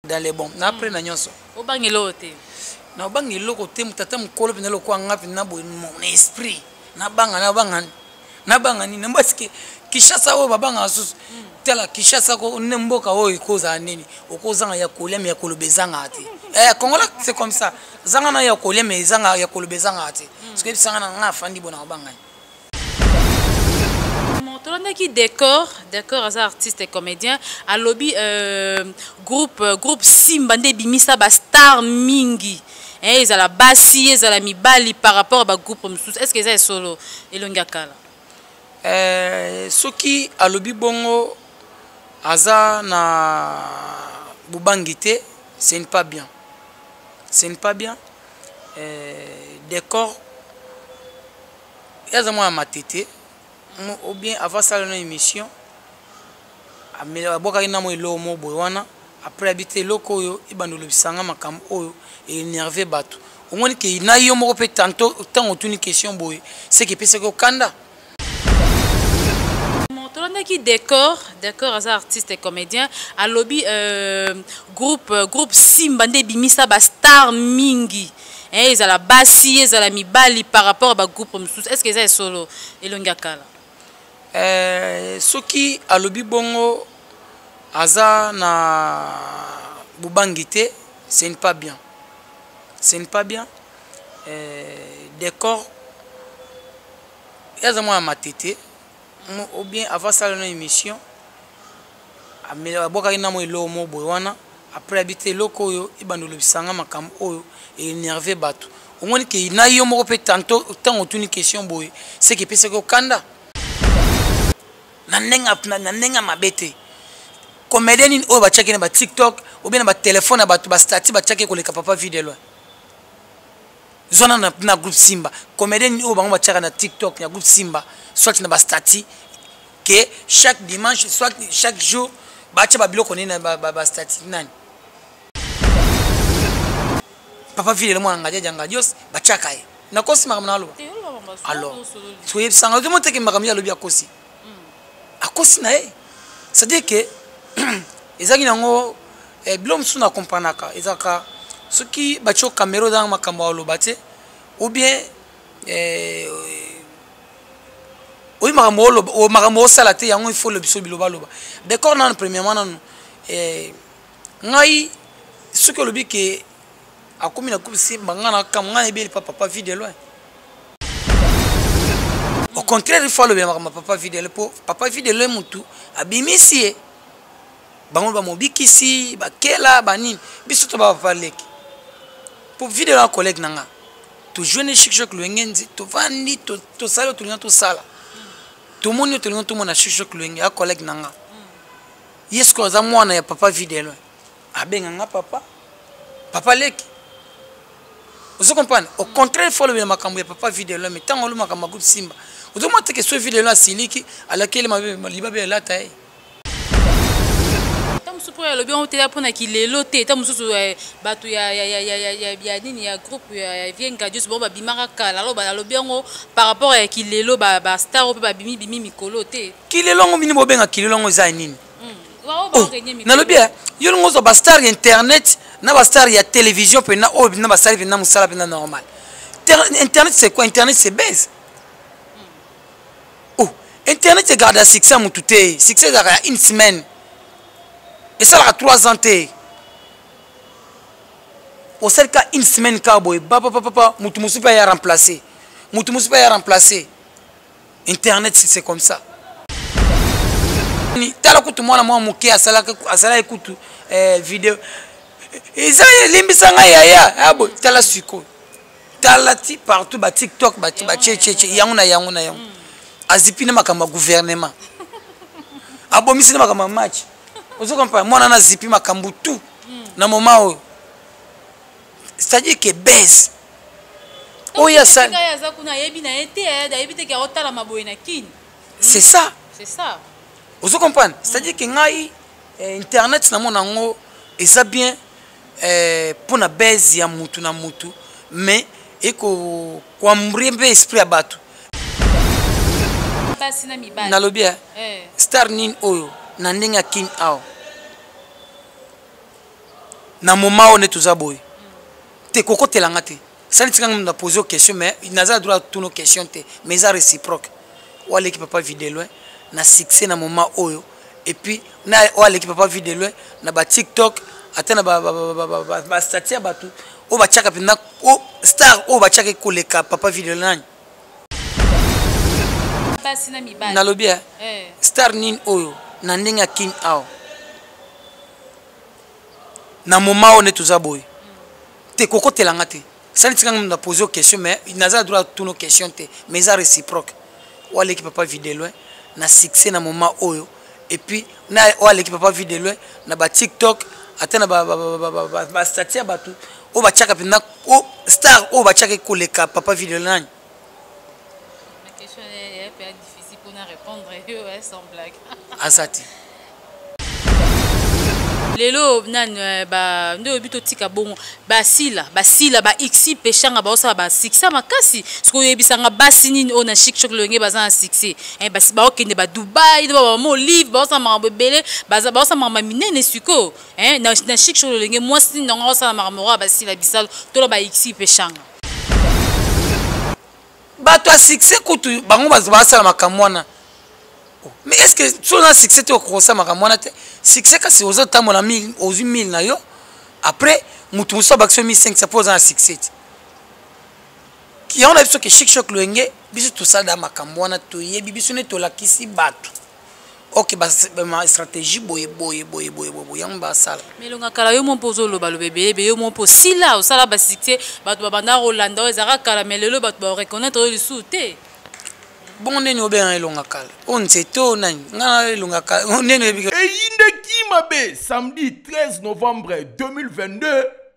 dans les bons. Après, na nyonso. Au bangelote. Na bangelo côté mutata mukolo pena lo kwa ngapi na bo mon esprit. Na banga ni nambaske kishasa o babanga asusu. Tela kishasa ko nemboka o ikoza nini. Okozanga ya kolema ya kolobezanga ati. Kongola c'est comme ça. Zanga na ya kolema zanga ya kolobezanga ati. Parce que sanga na ngafandi bona banga. Qui décor à ça artiste et comédien à lobby groupe Simbande Bimisa ba star mingi ils à la bassi ils à la mibali par rapport à groupe est-ce que ça est solo elonga kala ce qui à lobby bongo aza na bubangité c'est pas bien décor yaza moi matete ou bien avant ça une émission mais aboka ina mo ilo mo boywana après habiter loko yo ibandolo bisanga makam oyo et énervé bato omoni ke ina yo moko pe tantôt tant une question boy c'est que pese ko kanda Tolanda qui décor à ça artiste et comédien à lobby groupe Simbande Bimisa ba star mingi ils à la bassi ils à la mibali par rapport à groupe est-ce que ça est solo elonga kala ce qui a lobby bongo aza na bubangité c'est pas bien décor yaza moi matete ou bien avant ça une émission mais aboka ina mo ilo mo boywana après habiter loko yo ibandolo bisanga makam oyo et énervé bato omoni ke ina yo moko pe tantôt tant une question boy c'est que pese ko kanda na nenga mabete comédien o ba checker na TikTok ou bien na téléphone ba tu ba statut ba checker ko le papa vidéo zona na groupe Simba comédien o ba checker na TikTok na groupe Simba soit na ba statut que chaque dimanche soit chaque jour ba cha ba biloko na ba statut nani papa vidéo mo ngaja jangajos ba chaka e na kosi makamna lo alors soyez sanga de monter que makamya lo bia kosi akosi na e c'est-à-dire que ezaki nango blom suna kompanaka ezaka soki bacho caméra dans makambo lobate ou bien oui makambo salate yango il faut le biso biloba loba d'accord nan premièrement nan ngai soki lobi ke akomi na kusi bangana kamanga ebeli papa vidéo loin. Au contraire, il faut le bien papa vidéo pour papa vidéo le mutu abimisi bango ba mobikisi ba kela banini biso to ba parler pour vidéo la collègue nanga to jeune chic luengenzi to vandi to sala to sala to moni to mona chic luenge a collègue nanga yesko za mwana ya papa vidéo abenga nga papa leki. Vous comprenez? Au contraire, il faut le bien makambo ya papa vidéo mais tant on le makambo groupe Simba. Vous demandez que ce vidéo là siliki à laquelle ma libabe là taille. Tam supo ya lobi on te la pona ki lelo te tam susu bato ya nini ya groupe ya vienga juste bon ba bimaka kala lo ba lobi ngo par rapport à ki lelo ba star pe ba bimi mikolo te. Ki lelo ngo mini bobenga ki lelo ngo za nini? Na lobi yo ngo zo ba star internet na ba star ya télévision pe na o na ba star na musala pe na normal. Internet c'est quoi? Internet c'est baise. Internet garde à succès à Moutouté. Succès à une semaine. Et ça a 3 ans. Au seul cas, une semaine, cowboy. Papa, Moutoumousou pas y remplacer. Moutoumousou pas y remplacer. Internet, c'est comme ça. Tala kutu mwana mwa muke asala écoute vidéo. Ils ont limbisanga yaya. Abo tala suko. Tala ti partout ba TikTok ba tche yanguna. Azipine makamba gouvernement abomisi na makamba match ozo comprendre mwana na zipi makambu tout na moment c'est-à-dire que baisse oya ça c'est ça ozo comprendre c'est-à-dire que ngai internet na mona ngo eza bien pour na baisse ya mutu na mutu mais eko kwa mrembe esprit abatu nalobia star nin oyo na ndenge king ao na moment on est tous aboy te koko telanga te ça ne tient pas poser aux questions mais il n'a pas droit toutes nos questions te mais ça réciproque ou aller qui papa vide loin na succès na moment oyo et puis na ou aller qui papa vide loin na ba TikTok atena ba statia ba tout o ba chaka pina o star o ba chaka koleka papa vide loin basi na mibali na lobia star nin oyo na ndinga king ao na moment on est tous aboy te koko telanga te ça ne tient pas poser aux questions mais il n'a pas droit toutes nos questions te mais ça réciproque ou aller qui papa vide loin na succès na moment oyo et puis na ou aller qui papa vide loin na ba TikTok atena ba statia ba tout o ba chaka pina o star o ba chaka koleka papa vide loin. La question est un peu difficile pour nous répondre sans blague. Azati lelo nan ba ndo bito tika bongo basila ba xi pechanga ba osa ba succès makasi siko yebisanga basi nini ona chic choc lenge bazana succès basi ba okende ba Dubai ba mo live ba osa mama bebele ba osa mama minene siko na chic choc lenge moi sini nga osa mama basila bisalo to ba xi pechanga ba to succès kutu bango ba sala makamwana. Mais est-ce que si on a succès au conseil makamwana te succès kasi aux autres temps on a mis aux 1000 na yo après mutu muso baction 1500 pose un succès qui on a vu que chic choc loenge biso tout ça da makamwana to yebi biso ne to la kisi batu OK ba stratégie boye yamba sala melonga kala yo mon pozo lo balo bébé yo mon po sila o sala ba succès batu babanda Rolando ezaka kala melelo batu ba reconnaître le souté. Bon neni obenga elonga kala on seto nani ngana elonga kala on neni ebika eyinde kimabe samedi 13 novembre 2022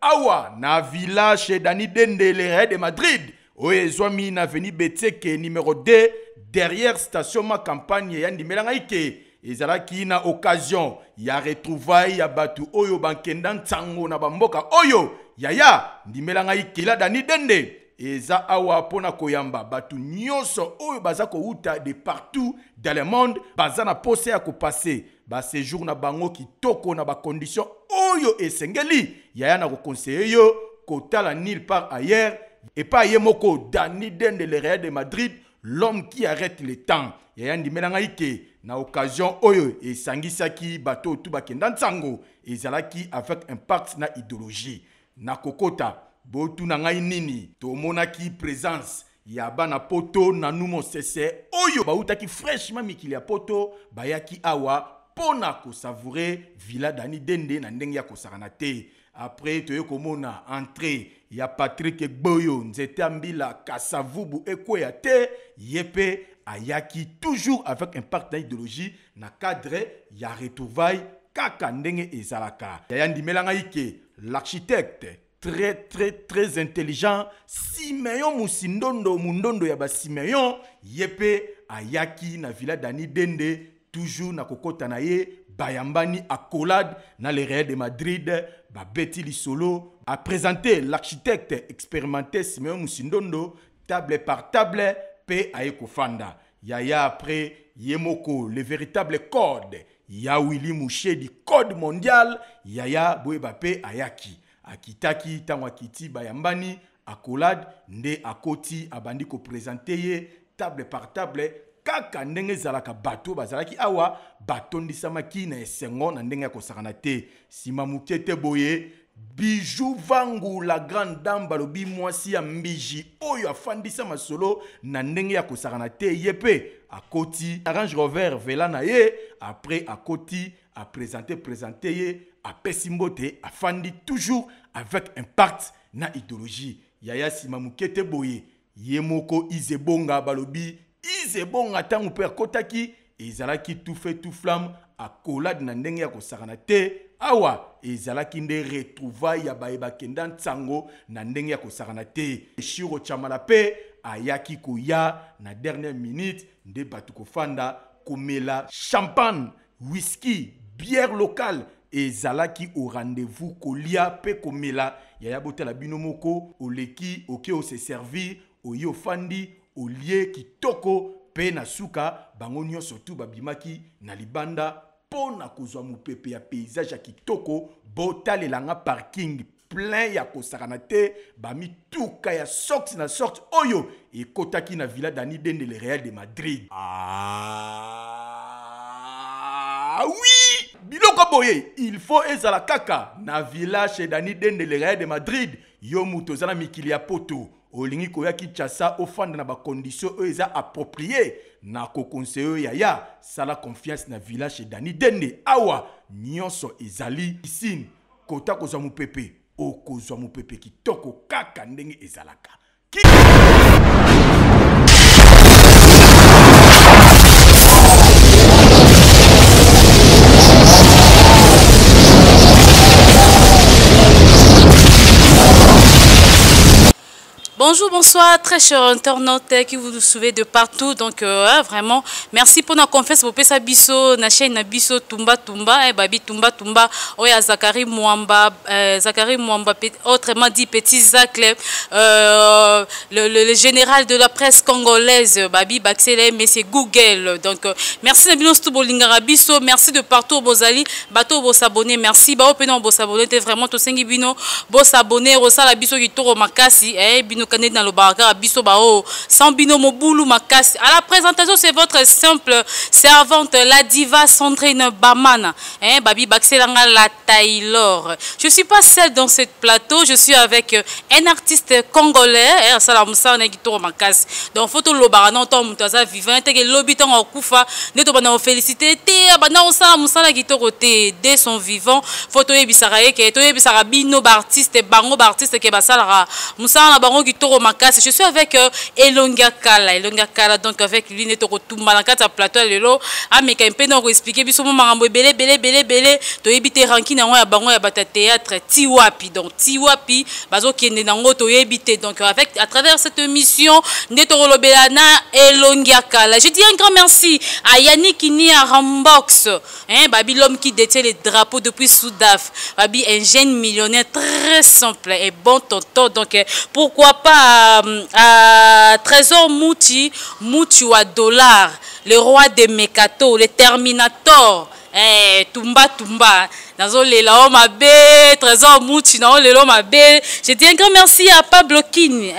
awa na villa chez Dani Dende le de Madrid oezwami na avenue Beteke numéro 2 derrière station ma campagne ya ndimelanga ike ezalaki na occasion ya retrouvaille ya batu oyo bankenda ntango na bamboka oyo yaya ndimelanga ike la Dani Dende eza awa pona koyamba batu nyonso oyo baza ko uta de partout dans le monde baza na pose ya ko passer ba séjour na bango kitoko na ba condition oyo esengeli yaya na ko conseiller yo kotala nulle part ailleurs et pas yemoko Dani Dende le Real de Madrid l'homme qui arrête le temps yaya ndimelanga ike na occasion oyo esangisaki bato tout bakenda ntango ezalaki avec impact na idéologie na kokota botu na ngai nini tomonaki présence ya bana poto na numo sese oyo bautaki fraîchement mikili ya poto bayaki awa pona ko savourer villa Dani Dende na ndenge ya kosakana te après toye komona entrée ya Patrick Boyo nzete ambila kasavubu ekweya te yepe ayaki toujours avec impact na idéologie na cadre ya retrouvaille kaka ndenge ezalaka yaya ndimelanga ike l'architecte très intelligent Simeon Musindondo mundondo ya ba Simeon yepe ayaki na villa Dani Dende toujours na kokota na ye bayambani accolade na le Real de Madrid ba beti li solo a présenté l'architecte expérimenté Simeon Musindondo table par table pe ayeko fanda yaya après yemoko le véritable code ya Willy Mouché du code mondial yaya boyeba pe ayaki akitaki tango akiti bayambani accolade nde akoti abandi ko présenter ye table par table kaka ndenge zalaka bato bazalaki awa batondisamaki na esengo na ndenge ya kosakana te sima mukete boye Bijou Vangu la grande dame balobi mwasi ya mbiji oyo afandisa masolo na ndenge ya kosakana te yepe akoti Range Rover vela na ye après akoti a présenté ye a pesimbote a fandi toujours avec impact na idéologie yaya sima mukete boye yemoko izebonga balobi izebonga tangu pe akotaki ezalaki tout fait tout flamme accolade na ndenge ya kosakana te awa ezalaki nde retrouvaille ya bayeba kenda ntango na ndenge ya kosakana te Shiro Chamala pe ayaki koya na dernière minute nde batu kofanda komela champagne whisky bière locale ezalaki au rendez-vous kolia pe komela yaya botela bino moko oleki oke o se servir oyo fandi olie kitoko pe na suka bango nyonso tu babimaki na libanda pona kozwa mupepe ya paysage ya kitoko botalelanga parking plein ya kosakana te bamituka ya sorti na sorti oyo ekotaki na Villa Dani Dende le Real de Madrid. Ah oui, biloko boye, il faut ezala kaka na Villa chez Dani Dende le Real de Madrid. Yo muto zala mikili ya poto olingi koya Kinshasa ofanda na ba condition eux eza approprié na ko conseiller yaya sala confiance na Villa chez Dani Dende awa nyonso ezali piscine kota kozwa mupepe okozwa mupepe kitoko kaka ndenge ezalaka. Bonjour, bonsoir, très chers internautes qui vous suivez de partout. Donc, vraiment, merci pour la confiance. Vous pouvez biso, na chaîne na biso Tumba Tumba, babi Tumba Tumba, oya Zakari Mwamba, autrement dit Petit Zach, le général de la presse congolaise, babi Baxele, mais c'est Google. Donc, merci Nabino Stubolingara biso, merci de partout, Bozali, bateau vos abonnés, merci, ba opénon vos abonnés, vraiment tout sengi bino, vos abonnés, rosala biso qui toro makasi, bino dans le baraka biso bao sans bino mobulu makasi. À la présentation, c'est votre simple servante, la diva Sandrine Bamana, babi Baxelanga la Taylor. Je suis pas seule dans ce plateau, je suis avec un artiste congolais, salam sana gitoro makasi. Donc photo lo barana to mutaza vivant te ke lobi ton okufa, ne to bana féliciter te bana on sa musala gitoro te dès son vivant. Photo ebisara ke to ebisara bino ba artiste bango ba artiste ke basala musala bango Toro Makasi. Je suis avec Elonga Kala, donc avec lui, Neto Tumbalakata plateau, Lelo, Ameka Mpeno, expliquer, Bissomo Marambo, Belé, to ebite ranki na ya bango ya bata théâtre, Tiwapi, donc Tiwapi, Bazo qui est dans to ebite. Donc avec, à travers cette émission, Neto Rolobelana, Elonga Kala. Je dis un grand merci à Yannick Kini à Rambox, Babi l'homme qui détient les drapeaux depuis Soudaf, Babi un jeune millionnaire très simple et bon tonton, donc pourquoi pas à Trésor Mouti wa dollar, le roi des Mekato, le Terminator, Tumba, Nazo Lela Mabe, Trésor Mouti, Nao Lelo Mabe. Je dis un grand merci à Pablo Kin,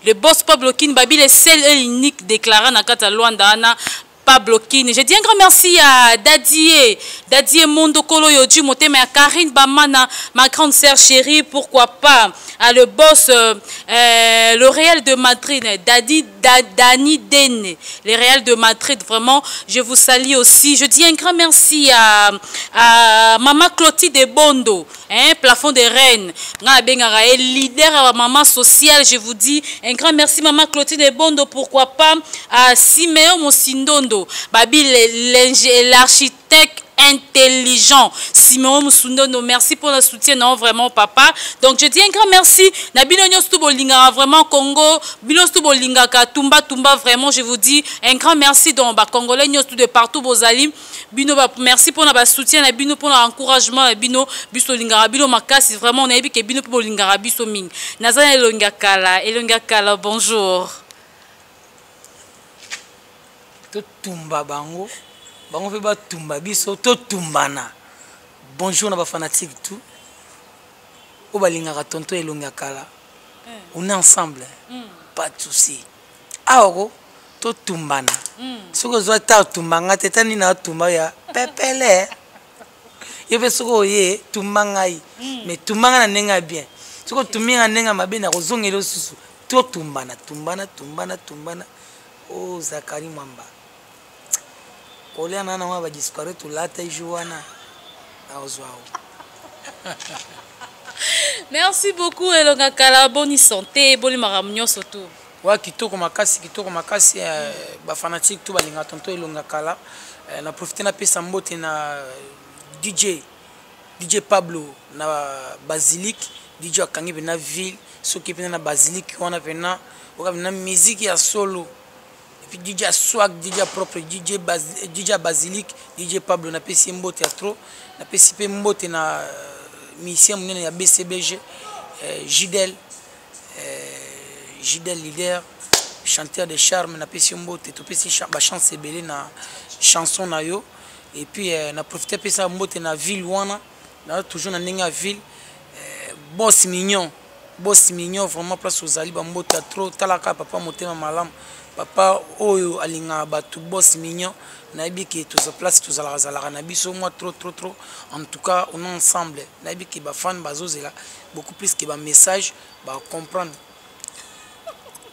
le boss Pablo Kin, Babi, le seul et unique déclarant dans Kata Luandana. Pablo Kine. Je dis un grand merci à Dadie Mondo Kolo Yoju Motema, à Karine Bamana, ma grande sœur chérie, pourquoi pas, à le boss, le Real de Madrid, Dani Dene, le Real de Madrid, vraiment, je vous salue aussi. Je dis un grand merci à Maman Clotilde Bondo, plafond des reines, leader à maman sociale, je vous dis un grand merci Maman Clotilde Bondo, pourquoi pas, à Siméon Mosindondo, Babi l'architecte intelligent Simon Musundono, merci pour le soutien, non vraiment papa. Donc je dis un grand merci Nabino Stubolinga, vraiment Congo Bino Stubolinga Tumba vraiment je vous dis un grand merci donc ba congolais tout de partout Bozali Bino merci pour notre soutien Bino pour l'encouragement Bino Bisolinga Bino Makasi, vraiment on a vu que Bino pour Linga Biso Ming Nazana Elonga Kala, bonjour. To tumba bango fait ba tumba biso to tumbana. Bonjour na ba fanatique tout o balinga tonto Elonga Kala, on est ensemble, pas de souci. Aoko to tumbana soko zo ta tumbanga tetani na tumba ya pepele yebe soko ye tumbanga yi mais tumbanga na nenga bien soko tuminga nenga mabe na kozongelo susu to tumbana o Zakari Mwamba Oliana na wa disparé tout la taille Joana aozwao. Merci beaucoup Elonga Kala, bonne santé, bonne maramnyo surtout. Wa kitoko makasi ba fanatique tout balinga tonto Elonga Kala na profiter na pesa mbote na DJ Pablo na Basilique, DJ akangi na ville soki pena na Basilique wana pena na musique ya solo. DJ Swag, DJ propre, DJ Basilique, DJ Pablo, na pesi mbote trop, na pesi pe mbote na musicien munene ya BCBG, Gidel leader, chanteur de charme, na pesi mbote, to pesi ba chance belé na chanson na yo, et puis na profiter pesa mbote na ville wana, toujours na ndenge ya ville. Boss mignon vraiment place aux ali bambota trop talaka papa motema malam papa oyo alinga batu boss mignon nayebi ki tous place tous ala na biso moi trop en tout cas on est ensemble nayebi ki ba fan bazozela beaucoup plus que ba message ba comprendre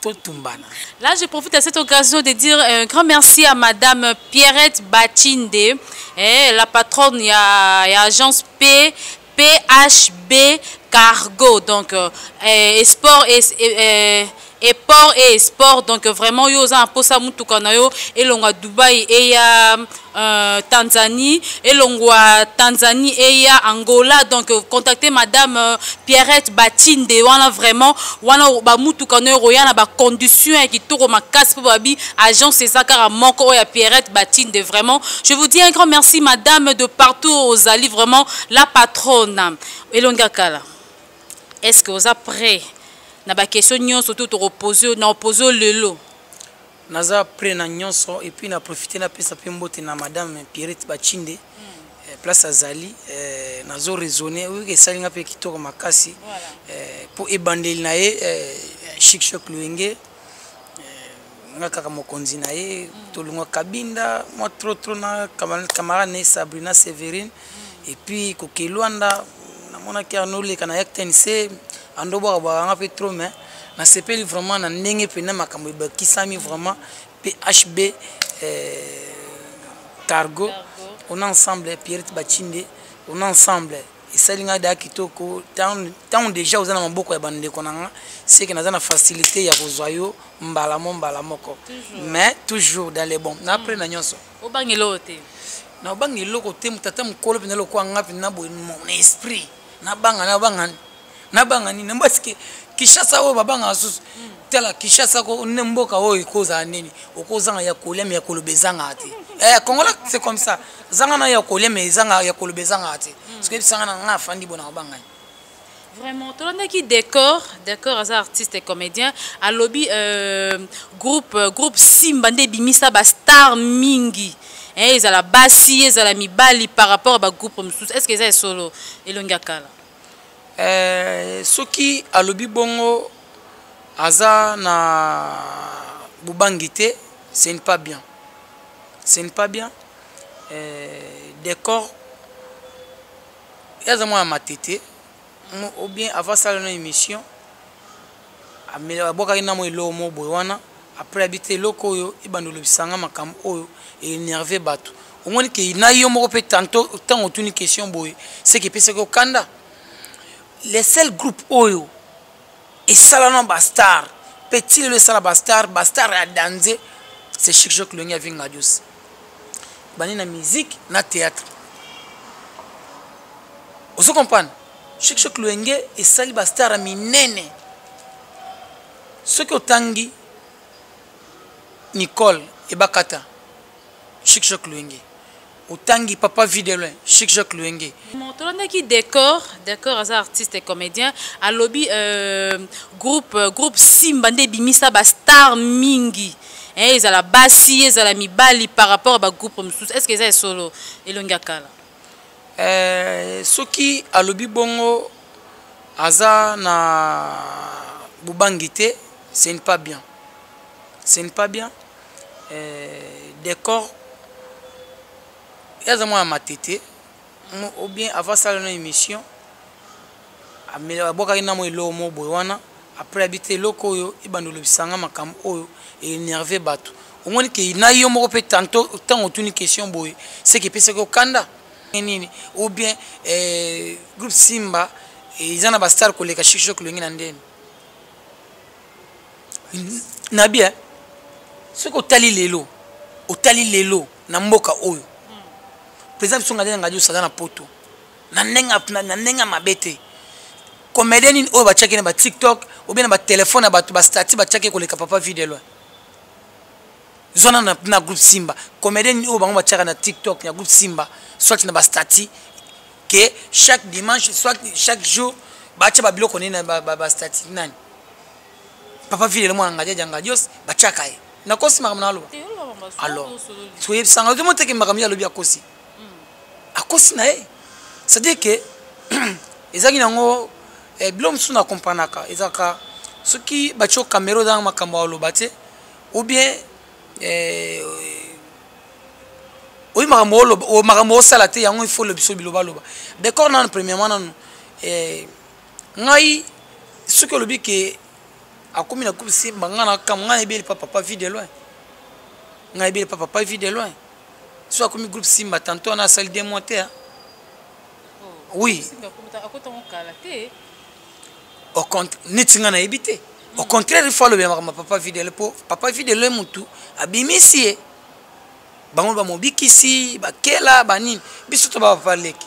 tout tumbana. Là je profite à cette occasion de dire un grand merci à madame Pierrette Bachinde, la patronne y a agence PHB Cargo, donc sport et port et sport, donc vraiment yo za posa mutu kana yo elonga Dubai et ya Tanzanie elongwa Tanzanie et ya Angola, donc contactez madame Pierrette Batinde wana vraiment wana ba mutu kana yo yana ba condition qui toko makasi po babi agence ezakara moko ya Pierrette Batinde. Vraiment je vous dis un grand merci madame de partout aux alliés, vraiment la patronne elonga kala. Est-ce que vous êtes prêts? Na ba question nyonso to reposer na opposer lelo. Naza prêt na nyonso et puis na profiter na pesa pe mbote na madame Pierrette Bachinde place azali nazo raisonner oui que salinga pe kitoko makasi pour ebandeli na ye Chic Luenge ngaka mokonzi na ye tolunga kabinda moi trop na camarade Sabrina Sévérine et puis kokelwanda na mona ki anole kana yaktense ando ba nga pe trop mais na sepeli vraiment na ndenge pe na makambo ba kisami vraiment PHB Cargo on ensemble Pierrette Bachinde on ensemble et salinga da kitoko tant déjà aux na maboko ya bande konanga c'est que na facilité ya kozoyo mbala moko mais toujours dans les bons na après na nyonso obangelo te na obangelo ko te mutata mukolo pe na lokwa ngapi na bo mon esprit na banga ni nembaski Kishasa o babanga asusu tela Kishasa ko nemboka o ikoza nini okozanga ya kolema ya kolobezanga ati Congola c'est comme ça zanga na ya kolema zanga ya kolobezanga ati parce que sanga na ngafandi bona banga. Vraiment tout le monde qui décore as artiste et comédien à lobby groupe Simba nde bimisa ba star mingi ils à la bassi ils à la mibali par rapport à ba groupe mususu. Est-ce que ça est solo elonga kala soki alobi bongo aza na bubangite ce n'est pas bien décor yaza moi matete ou bien avant ça une émission amela boka ina mo ilo mo boywana après habiter loko yo ibandolo bisanga makam oyo et énerver bato omoni ke na yo moko pe tantôt tant otuni question boy c'est que pese ko kanda les seuls groupes oyo et salana bastar petit le sala bastar à danser c'est Chic Luenge avec Ngadios bani na musique na théâtre vous comprenez Chic Luenge et sali bastar a minene ce que otangi Nicole et Bakata Chic Luenge Otangi papa vidéo Chic Luenge. Montrons qui décore as artiste et comédien à lobby groupe Simba nde bimisa ba star mingi ils à la bassi ils à la mibali par rapport à ba groupe mususu. Est-ce que ça est solo elonga kala soki à lobby bongo aza na bubangite ce n'est pas bien décor yaza moi matete ou bien avant ça une émission amela boka ina mo ilo mo boywana après habiter loko yo ibandolo bisanga makam oyo et énerver bato omoni ke na yo moko pe tantôt tant otuni question boy c'est que pese ko kanda nini ou bien groupe Simba izana ba star koleka Chic Luenge na ndeni na bien ce ko tali lelo na mboka oyo président songa denga dio sadana poto na nenga mabete comédien o ba chaki na ba TikTok ou bien na ba téléphone na ba stati ba chaki ko le papa vidéo zona na groupe Simba comédien o ba chaka na TikTok na groupe Simba soit na ba stati que chaque dimanche soit chaque jour ba cha ba biloko ni na ba stati nani papa vidéo mo ngadia janga dios ba chaka e na kosi makamalo alors soyez sanga de monter que makamia lobi akosi akosi na e c'est-à-dire que ezaki nango bilo mosusu na kompanaka ezaka soki batio caméra dans makambo aloba te ou bien oui makambo osala te yango il faut le biso biloba loba d'accord nanu premièrement nanu ngai soki olobi ke akomi na coupe Simba nga na kam nga ebeli papa vie de loin nga ebeli papa vie de loin so akomi groupe Simba tantôt na salle des mois te oui au contraire nitinga na ebité au contraire il faut le bien ma papa vie de loin papa vie de loin mutu abimisi bango ba mobikisi ba kela banini biso to ba valeki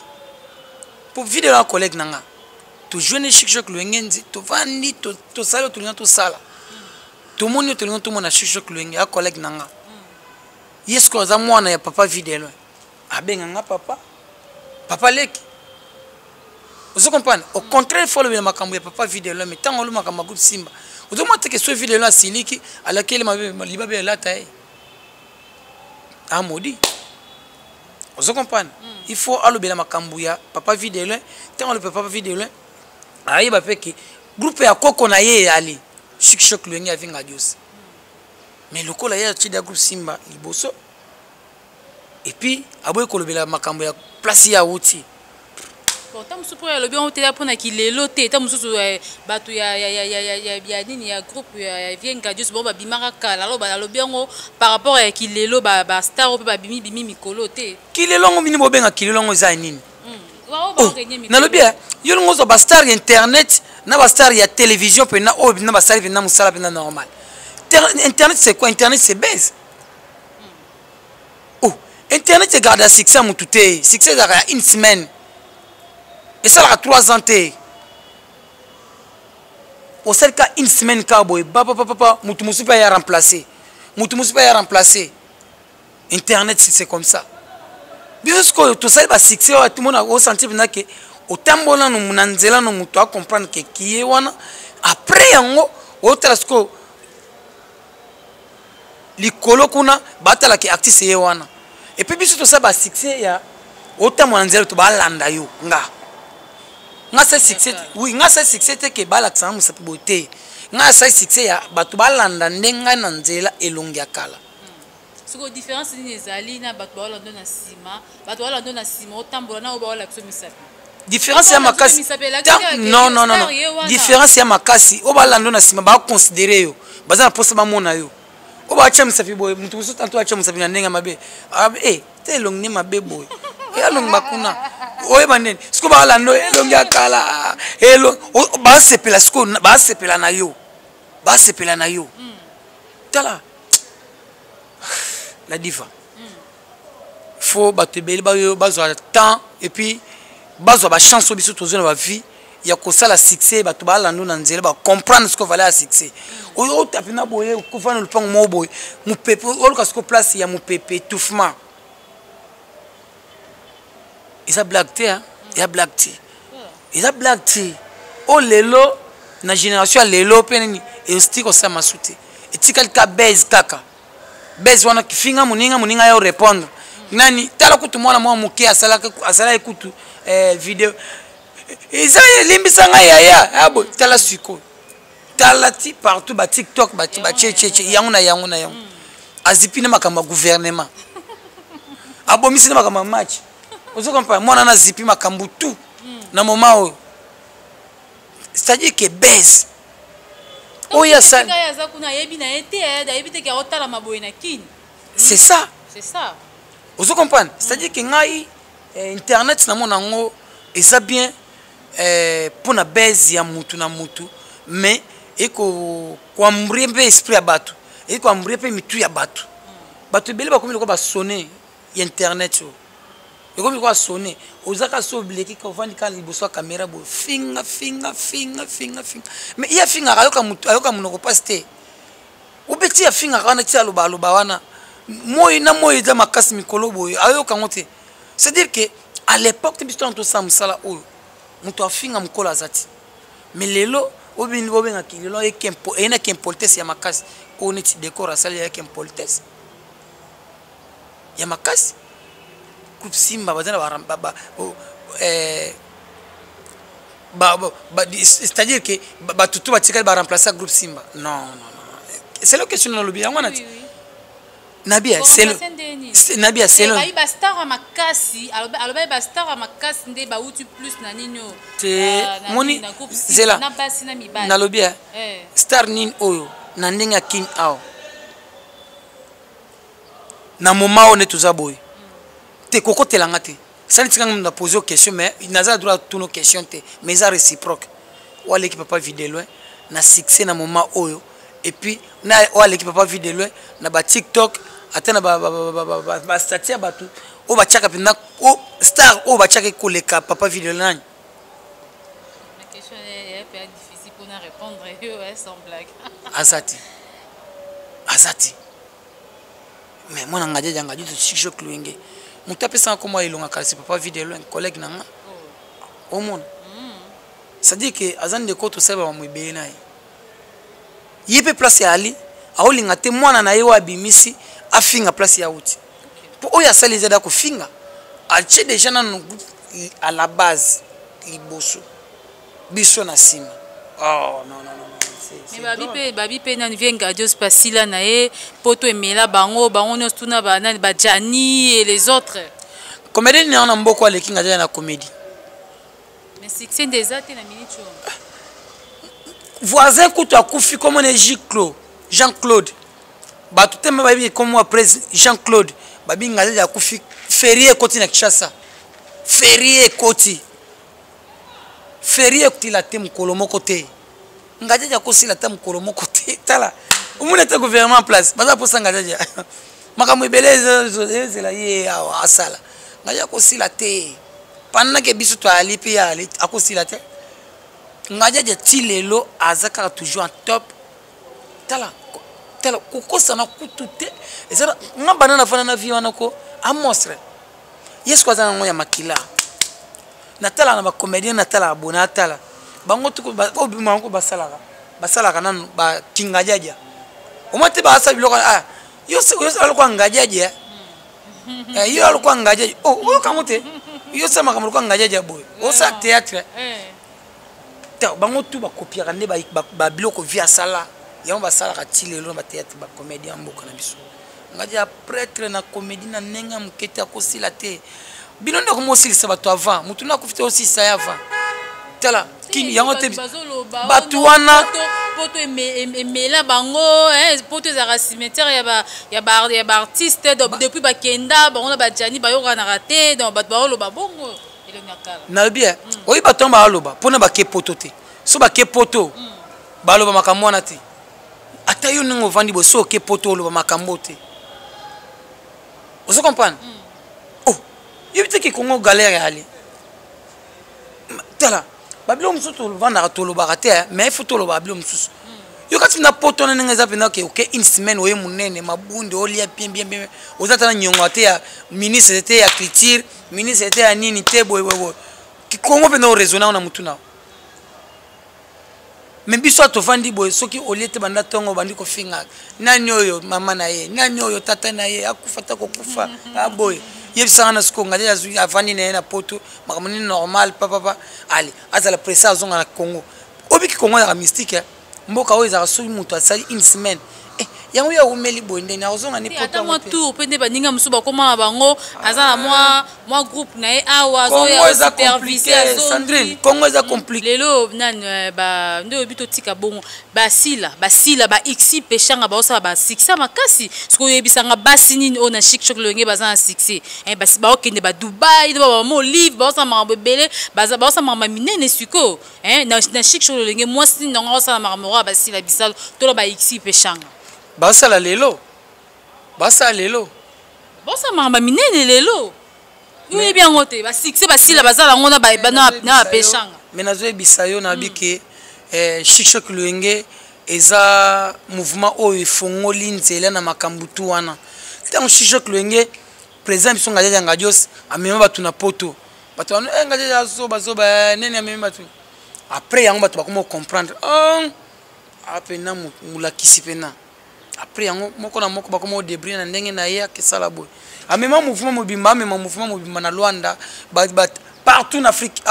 pour vie de loin collègue nanga to jeune chic luengenzi to vandi to sala to linga to sala to moni to linga to mona chic luenge a collègue nanga yesko za mwana ya papa videlo abenga nga papa leki vous comprenez au contraire il faut le makambo ya papa videlo mais tant on le makambo groupe Simba vous montre que ce vidéo là siliki à laquelle ma libabe là taille amodi vous comprenez il faut alobela makambo ya papa videlo tant on le papa videlo ayi ba peki groupe ya koko na ye ali chic luengi avinga dios mais lokola ya tida groupe Simba liboso et puis aboy kolobela makambo ya place ya outi bon tam supo ya lobi on tela pona ki lelo te tam susu batu ya nini ya groupe ya vinga dios bon ba bimaka kala lo ba lobi ngo par rapport à ki lelo ba star o ba bimi mikolo te ki lelo ngo mini bobenga ki lelo ngo za nini na lobi yo ngo zo ba star internet na ba star ya télévision pe na o na ba star na musala pe na normal internet c'est quoi internet c'est baisse oh internet c'est garde à succès mututé succès à une semaine et ça a 3 ans té au seul cas une semaine cowboy papa mutu musu pas ya remplacer internet c'est comme ça bisco tout ça ba succès tout le monde a senti bien que otambola no munanzela no mutu a comprendre que qui est wana après yango otrasko likolo kuna batala ki artiste ye wana et puis biso to ça ba succès ya otambola to ba landa yo nga sa succès oui nga sa succès te ke bala tsana musa bote nga sa succès ya batu ba landa ndenga na nzela elongi akala siko différence ni ezali na batu ba landa na sima otambola na ba wala kiso misapi différence ya makasi non différence ya makasi o ba landa na sima ba considérer yo bazana posa ba mona yo o ba acha misapi boy mutu musu tanto acha misapi na ndenga mabe te longi mabe boy ya longi bakuna oye bandeni siko ba landa elongi akala ba sepela siko ba sepela na yo tala la diva faut batebeli ba yo bazwa temps et puis bazwa ba chance biso tozo na ba vie ya ko sala succès ba to ba landa na nzela ba comprendre ce que valait à succès o tapina boye ko fana le pang mo boy mu pepe o ka siko place ya mu pepe étouffement isa black te ya black te isa black te o lelo na génération lelo penini e sti ko sa masute etikal ka base kaka base wana kifinga muninga ya répondre nani tala kutu mwana mwa muke asala ekutu vidéo isa limbisa nga ya abo tala siko tala ti partout ba TikTok ba che yango azipina makamba gouvernement abo misina makamba match vous comprenez moi na zipi makambu tout na moment c'est-à-dire que baisse oya ça c'est ça vous comprenez c'est-à-dire que ngai internet na mona ngo eza bien pour na baisse ya mutu na mutu mais eko kwa mbrembe esprit ya batu eko ambrembe mitu ya batu beli ba komi ko ba sonner internet et comme il va sonner, aux accords oubliés qu'on va dire qu'il caméra bo finga. Mais il y a finga ayoka munoko pasté. Ou beti ya finga kana tia loba wana. Moi na moi za makasi mikolo boy ayoka ngote. C'est-à-dire que à l'époque tu bisto to sam sala oyo. Muto afinga mkola zati. Mais lelo obini bobenga kilelo e kempo ena kempoltesse ya makasi. Ko neti décor sala ya kempoltesse. Ya makasi groupe Simba bazana c'est-à-dire que tout va remplacer le groupe Simba. Non. C'est la question de l'objet. Nabia, c'est le. Nabia, c'est le. Ba star à makasi, alors ba star à makasi ndé ba outu plus na ninyo. C'est moni. C'est là. Na lobia. Star nin oyo na ndenga king ao. Na moment on est tous aboy. Te koko te langate. Ça ne tient pas à poser aux questions, mais il n'a pas droit à toutes nos questions, mais ça réciproque. Ou à l'équipe papa vidéo loin, na succès na moment oyo, et puis na ou à l'équipe papa vidéo loin, na ba TikTok, atteint na ba statia ba tout, ou ba chaka pina, ou star ou ba chaka koleka papa vidéo loin. La question est un peu difficile pour nous répondre, sans blague. Azati. Mais moi n'a déjà ngadi de chicho kluenge. Mon tapé sans comment il a cassé papa vidéo un collègue nanga au monde ça dit que azan de koto seba wa mwibena yepe place ya ali aolinga te mwana na ye wa bimisi afinga place ya uti pour oya saliza da ko finga ache déjà na à la base liboso biso na sima oh non mais babi pe na vienga Dios pasila na e poto emela bango nyos tuna ba na ba Jani et les autres comédie ni on mboko ale kinga na comédie mais succès des até na minute voisin kutu akufi comme on est Jean-Claude ba tout tema babi comme après Jean-Claude babi ngaza akufi férié koti na Kinshasa férié koti la tem kolomo côté ngajaja kosila ta mukolo moko te tala umune te gouvernement en place baza posa ngajaja makambo ebeleze la ye asala ngajaja kosila te panna ke biso to ali pe ya ali akosila te ngajaja ti lelo azaka toujours en top tala kokosa na kutu te ezala ngamba na fana na vie wana ko a monstre yesu kwa zana ngoya makila natala na ba comédien natala abona tala bango tuko obima ko basalaka nanu ba kingajaja omate ba asa biloko yo alikuwa ngajaja yo alikuwa ngajaja oh kamote yo sama kama alikuwa ngajaja boy osa théâtre ta bango tu ba copier ne ba biloko via sala yango ba sala ka tilelo ba théâtre ba comédien mboka na biso ngaja prêtre na comédie na nenga mukete akosila te binondo ko mosilisa bato avant mutuna kufite aussi ça avant tala kini yango te bato wana poto emela bango poto za cimetière ya ba artiste depuis ba kenda bango na ba Jani ba yoka na raté donc bato ba loba bongo elengakala na bien oyi bato ba loba pona ba ke poto te so ba ke poto ba loba makambo na te ata yo ningo vandi bo so ke poto loba makambo te vous comprenez oh yebite ki Congo galère ali tala babilo mususu vanda tolo barate mais il faut tolo babilo mususu yo kati na poto na ngeza pena ke OK une semaine oye munene mabunde olia bien ozata na nyongo te ya ministre te ya culture ministre te ya nini te boy ki Congo pena o raisonner na mutuna mais biso to vandi boy soki oliete banda tongo bandi ko finga nani oyo mama na ye nani oyo tata na ye akufata ko kufa boy yebisanga na siko ngaja azu avandi na poto makamoni normal papa ali azala pressa azonga na Congo obiki Congo na mystique mboka oyo za so mutu asali une semaine yango ya umeli bonde na azonga ni poto ata mo tour pende baninga musuba koma bango azala moi groupe na e awa zo ya superviser Sandrine Congo za compliqué lelo nan ba ndo bito tika bongo basila ba xi pechanga ba osa ba succès makasi siko yebisanga basini ona chic chokolonge bazana succès basi ba okende ba Dubai ba mo livre ba osa mambo belé ba osa mama minene siko na chic chokolonge moi sini nga osa mama basila bisalo to ba xi pechanga basala lelo bosa mama minene lelo oui bien ngote ba succès basila bazala ngona ba na pechanga mais nazo bisayo na biki chic luenge eza mouvement oyo ifongoli nzela na makambutu wana tango chic luenge président biso ngaja ngadios amema batu na poto batu ngaja so bazoba nene amema batu après yango batu bakoma comprendre apena mulakisi pena après yango moko na moko bakoma débrouiller na ndenge na ye akesala boy amema mouvement mobimba na Luanda partout en Afrique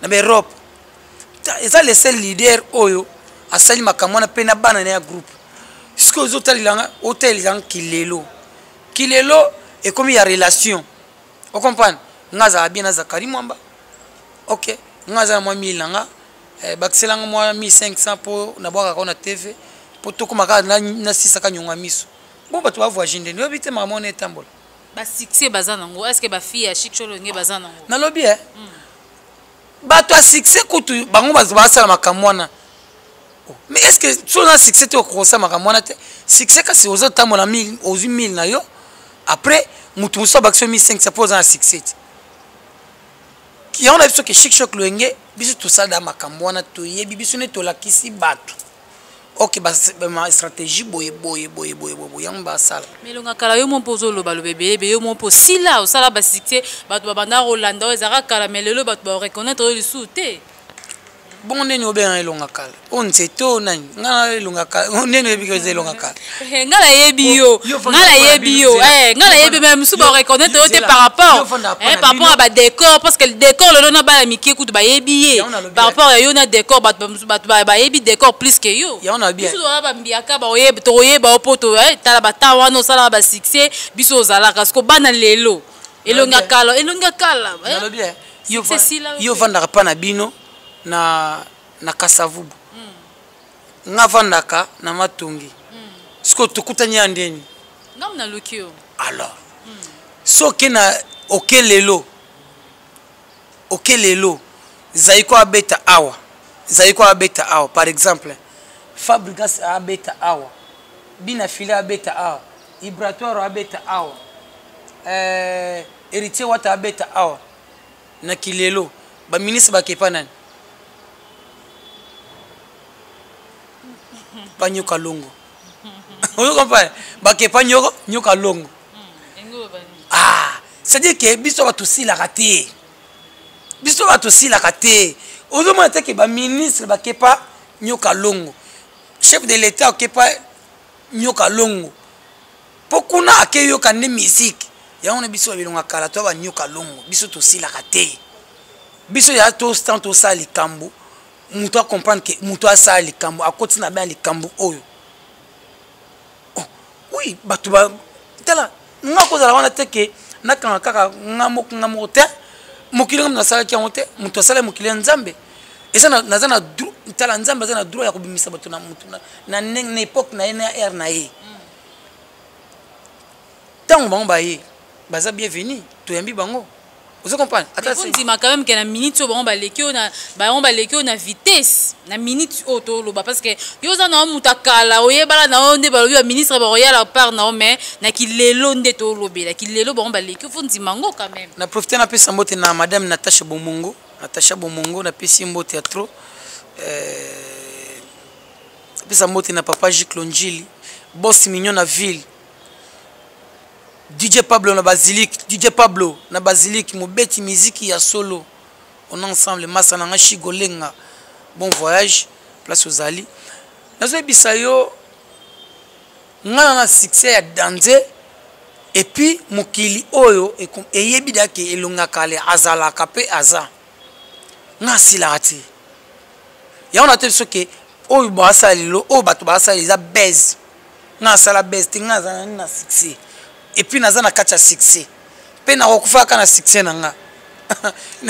na Europe eza le seul leader oyo asali makambo wana mpe na bana na ya groupe soki ozotalelanga otalelanga kilelo ekomi ya relation ocomprendre nga azala bien na Zakari Mwamba ok nga aza na mwa 1000 nanga bakiselanga mwa 1500 mpo nabwakaka na tv mpo tokomaka na sisaka nyonga miso bon bato bavoyage ndeni oyebi te makambo wana etambola basuccès baza nango est ce que bafille ya Chic Cholo nge baza nango nalobi bato ya succès kutu bango basala makambo wana mais est ce que so na succès te okosala makambo wana te succès kasi ozotambola 1000 ozwi 1000 na yo après mutu mosusu abakisi 1500 mpo oza na succès te yango na biso ke Chic Cholo Lwenge biso tosala makambo wana toyebi biso ne tolakisi bato ok ba stratégie boye yango basala mais longa kala yo mpo ozoloba lobebe yo mpo sila osala ba succès bato babanda rolanda ezaka kala mais lelo bato ba reconnaître yo lisu te bon neni obenga elonga kala onzeto nani ngana elonga kala neni ebikoze elonga kala ngala yebi yo ngala yebi même sous ba reconnaître yo te par rapport à ba décor parce que le décor le na ba miki kutu ba yebi par rapport à yo na décor bato ba yebi décor plus que yo ya on a bien biso ba mbiaka ba oyeba to oyeba opoto tala ba tawana osala ba succès biso ozala parce que bana lelo elonga kala na bien yo vandaka pa na bino na Kasavubu nga vandaka na Matongi siko tokutani ya ndeni ngam na lokio alors soki na okelelo zaiko abeta awa par exemple Fabrigas abeta awa Bina File abeta awa Ibratoire abeta awa Héritier Wata abeta awa na kilelo ba ministre bakepa nani Panyoka longo. Vous comprenez? Bakepa nyoka longo. C'est-à-dire que biso va aussi la rater. Biso va aussi la rater. Aujourd'hui que ba ministre bakepa nyoka longo. Chef de l'état kepa nyoka longo. Pokuna akeyo kane musique. Ya on biso bilonga kala to ba nyoka longo. Biso to aussi la rater. Biso ya to stand to sali kambo. Mutu a comprendre que mutu a ça likambo a continuer bien likambo oyo oui batu ba tala nga ko za wana te ke na kaka ngamo te mokili ngam na sala ki ngote mutu sala mokili nzambe esa na zana tala nzambe zana droit ya kubimisa batu na mutu na époque na er na ye tango bango ba ye baza bienvenue to yambi bango. Vous comprenez? Attention. On dit quand même que la minute on va l'équio na vitesse na minute auto parce que yo za na mutakala oyebala na onde ba le ministre ba royal à part na mais na kilelo nde to lobe na kilelo ba l'équio faut dire mango quand même. Na profiter na pesa mbote na madame Natasha Bomongo na pesa mbote trop pesa mbote na papa Jiklonjili boss mignon na ville DJ Pablo na Basilique mobeti musique ya solo on ensemble massa na Chigolenga bon voyage place aux Ali nazo bisayo ngana na succès ya danze et puis mokili oyo eyebi dake elonga kale azala kape aza nga silati ya on a tel so que oyo ba salilo o bato ba salisa base nga sala base tinga za na succès et puis naza na kacha succès pe na kokufa kana succès nanga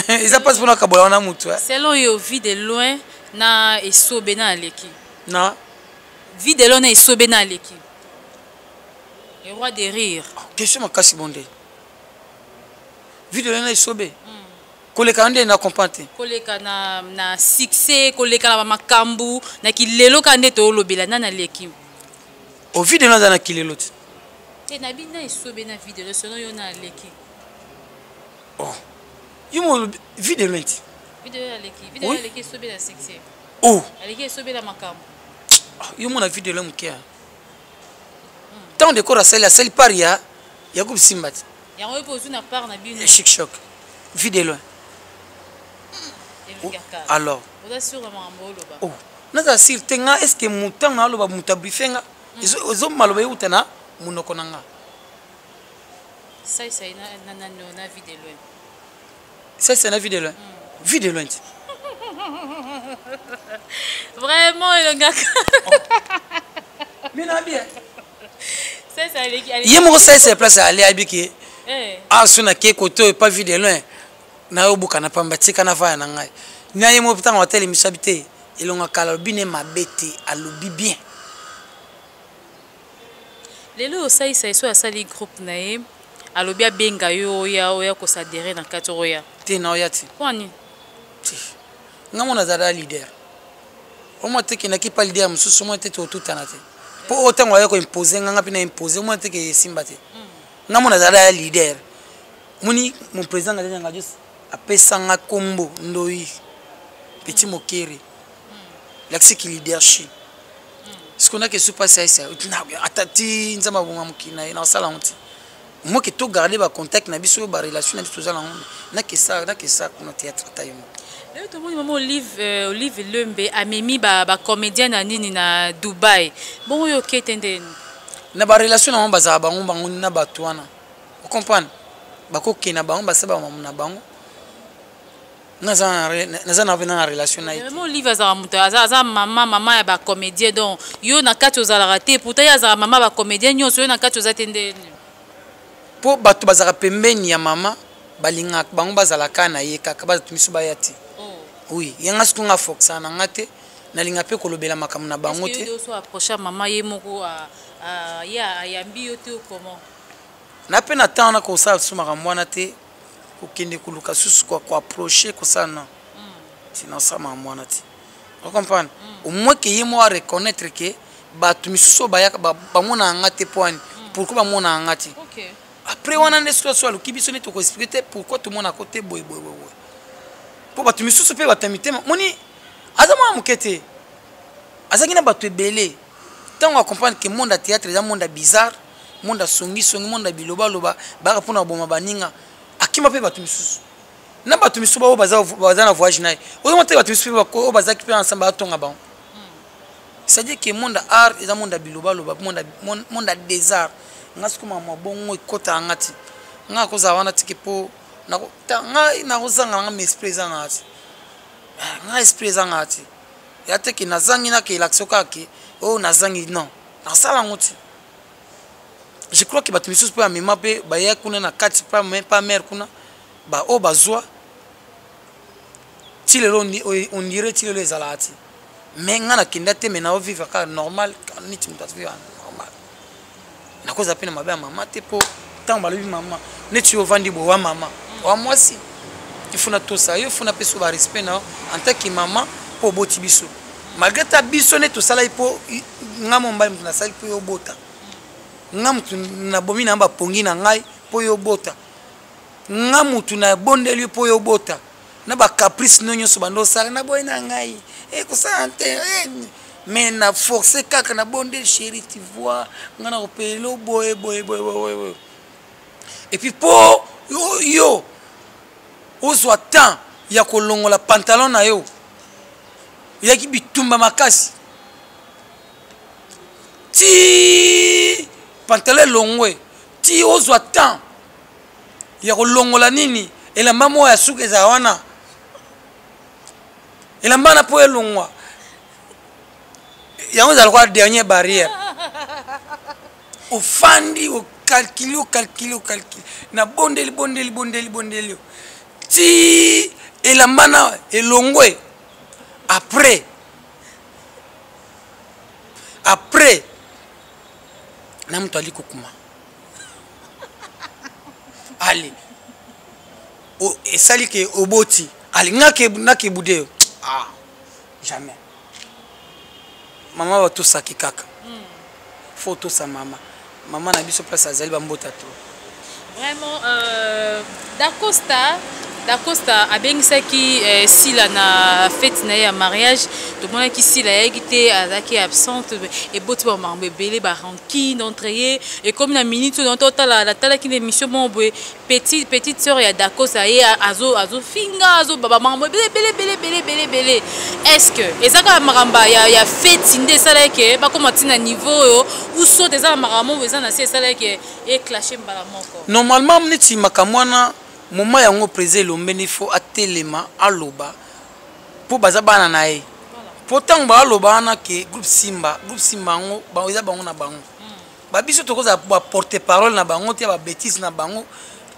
ils a pas pour na kabola na mutu selon yo vie de loin na esobe na leki na vie de loin na esobe na leki le roi de rire question makasi bonde vie de loin na esobe koleka nde na comprendre koleka na succès koleka na makambu na kilelo kande to lobela na leki au vie de loin na kilelo et na bina esobe na vie de loin selon yo na leki oh yumo vie de loin vie de loin leki esobe na succès oh leki esobe na makambu yumo na vie de loin mkia tant de corps à celle paria ya ko simbati ya ngo pozu na part na bino Chic Choc vie de loin alors oda sur na mambo loba oh naza sir tenga est-ce que mutang na loba mutabrifenga ezo maloba yutana munoko nanga ça na vie de loin ça c'est la vie de loin vie de loin Vraiment, le gars. Mais non, bien. C'est ça, Il y a mon c'est place à aller habiter. Ah, son a qui côté pas vu de loin. Na yo buka na pamba tika na fa na ngai. Na ye mo putain hotel mi habité. Et l'on a calobine ma bête à l'obi bien. Lelo ça il s'est à sali groupe nae. Alobi abenga yo ya ko s'adhérer na katoro ya. Te na oyati. Kwani? Ngamo na zara leader. O mo te ki pa leader mususu mo te to tutanate. Po autant wa ko imposer nganga pina imposer mo te ke simba te. Ngamo na zara leader. Muni mon président ngale nga just apesa nga kombo ndoi. Petit mokere. L'accès qui leadership. Ce qu'on a que se passer ça. Atati nzama bonga mukina na sala honte. Moi qui tout garder ba contact na biso ba relation na biso za la honte. Na que ça qu'on théâtre taïmo. Là tout le monde maman Olive Lembe amemi ba comédien na nini na Dubai. Bon yo ketende. Na ba relation na ba za bango bango na batwana. Vous comprenez? Ba ko kena bango ba saba na bango. Naza na relation na vraiment Olive azara muto aza mama ya ba comédien donc yo na kati ozala raté pourtant ya azara mama ba comédien nyonso yo na kati ozatende. Po bato bazaka pembeni ya mama balinga bango bazala kana ye kaka bazatumiso bayati. Oui, yanga sikunga foxa na ngate na linga pe kolobela makamu na bango te. Yo so approcher mama ye moko ya yambi yo te comment. Na pe na tana ko sa suma mwana te ko kende kuluka susu ko approcher ko sana. Sinon ça mwana te. Vous comprenez? Au moins que ye mo a reconnaître que batumiso bayaka bamona ngate poani pourquoi bamona ngate. OK. Après on a une situation le kibiso ne to ko expliquer pourquoi tout le monde à côté boy. Pour batu misusu pe batamite moni azama mukete azakina batu belé tant on comprendre que monde à théâtre est un monde bizarre monde à songi monde à biloba loba ba pona boma baninga akima pe batu misusu na batu misusu ba baza na voyage nae o monte batu misusu ba bazaki pe ensemble atonga ba c'est à dire que monde art est un monde à biloba loba monde à désert ngasikuma mabongo ikota ngati ngako za wana tiki po na kozanga nga mesprit ngati nga esprit ngati ya te ki nazangi na ke l'action kake oh nazangi non na sala ngoti je crois que batu misusu pe amema pe ba ya kuna na kati pa mère kuna ba o bazwa tilelo on dirait tilelo ezalati mais nga na kinda te mena o vivre ka normal ni timta vivre normal na koza pe na mabe mama te po tant balobi mama neti ovandi bo wa mama wa mwasi il faut na tout ça il faut na peso ba respect na en tant que maman po boti biso malgré ta biso ne to sala ipo ngamo mba mtu na sala po yo bota ngam tu na bomi na mba pongi na ngai po yo bota ngam tu na bondeli po yo bota na ba caprice nonyo so bando sala na boy na ngai e ko sante mais na forcer kaka na bondeli chérie tu vois ngana ko pelo boy et puis pour yo ozwa temps ya kolongola pantalon na yo ya ki bitumba makasi ti pantalon longwe ti ozwa temps ya kolongola nini elamba mo ya suka za wana elamba na po elongwa yango za kwa dernière barrière ofandi o calcule na bondeli ti elambana elongwe après na mtu alikokuma ali o esali ke oboti ali ngake nake budeo jamais mama wa tout ça ki kaka photo sa mama na biso place azali bambota to vraiment Dacosta abengisaki sila na fête na ya mariage tout le monde qui sila yagite azaki absente et boti ba mambe belé ba ranki d'entrée et comme na minute dans total la tala qui l'émission bon petite sœur ya Dacosta et azo finga azo baba mambe belé est-ce que ezaka maramba ya fête inde sala ke ba comme tina niveau ou so des maramo eza na sala ke et clasher mbala moko normalement mniti makamwana moment yango président lombeni faut atelema aloba po baza bana na ye pourtant baloba wana ke groupe Simba ngo eza bango na bango ba biso tokoza ba porter parole na bango te ba bêtise na bango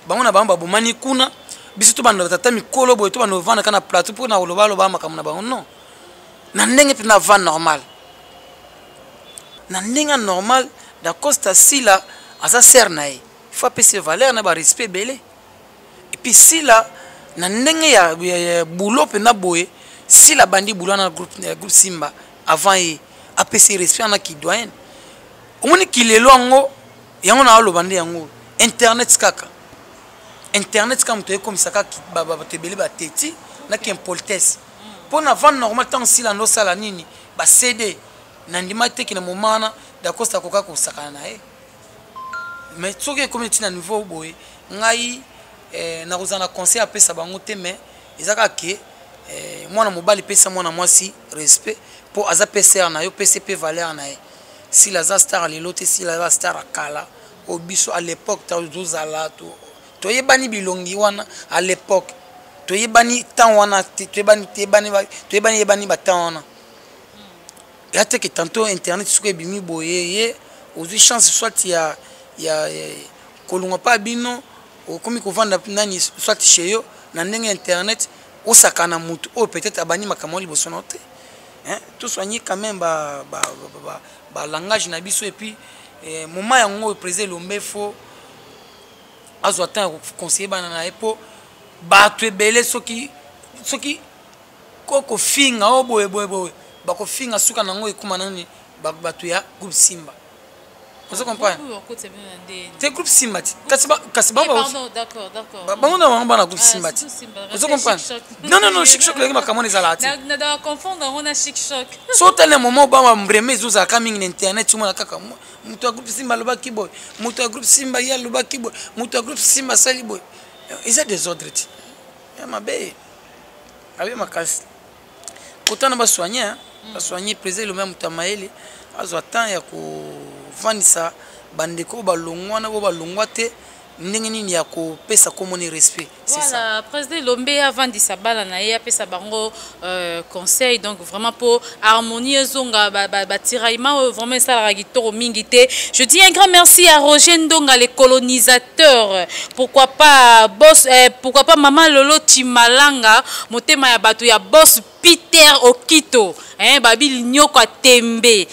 na bango babomani kuna biso to banda tata mikolo boy to banda vanda kana plateau pour na loba makamuna bango non na ndenge pe na van normal na ndenge normal da Costa Sila asa ser na ye il faut appeler valeur na ba respect belé et puis Sila na ndenge ya boulot pe na boye Sila bandi boulot na groupe Simba avant ye appeler respect na ki doyen omoni kilelo ngo yango na lo bandi yango internet kaka internet comme tu es comme ça ki ba te belé ba teti na ki impolitesse pour na van normal tant Sila no sala nini ba CD na ndima te ki na momana da Costa koka ko sakana na ye mais soki comme tu na niveau boye ngai na kozana conseil a pesa bango te mais ezaka ke mwana mobali pesa mwana mwasi respect pour aza PCR na yo PCP valeur na ye si la star lelo te si la star akala au biso à l'époque ta zozala to yebani bilongi wana à l'époque to yebani temps wana to yebani ba temps wana ya te que tantôt internet suko bimi boye ye aux chance soit ya kolunga pa bino okomi kovanda nani soit chez yo na ndenge internet osakana mutu o peut-être abani makamoli bosonote hein tout soigner quand même ba langage na biso et puis moment yango président Lombefo azwata conseiller bana na epo ba trebele soki koko finga o boye ba ko finga suka nango ekuma nani ba tu ya groupe Simba. Vous comprenez? C'est groupe Simba. Pardon, d'accord. On a un groupe Simba. Vous comprenez? Non, Chic Choc, les gens qui là. On doit confondre, on a Chic Choc. Sauf le moment où on me remet sur la caméra internet, tout le monde a kaka. Muto groupe Simba le baki boy. Muto groupe Simba ya le baki boy. Muto groupe Simba sali boy. Ils ont des ordres. Ya ma belle. Avec ma casse. Pourtant on va soigner, président le même Tamaeli. Azo temps ya ko vanisa bandeko balongwana bo balongwa te ndenge nini ya ko pesa komoni respect c'est ça. Président Lombe avant de sabala na ya pesa bango conseil donc vraiment pour harmonier zonga tiraillement vraiment ça la gitoro mingité. Je dis un grand merci à Roger Ndonga les colonisateurs. Pourquoi pas boss pourquoi pas maman Lolo Timalanga motema ya bato ya boss Peter Okito hein babi nyoko tembe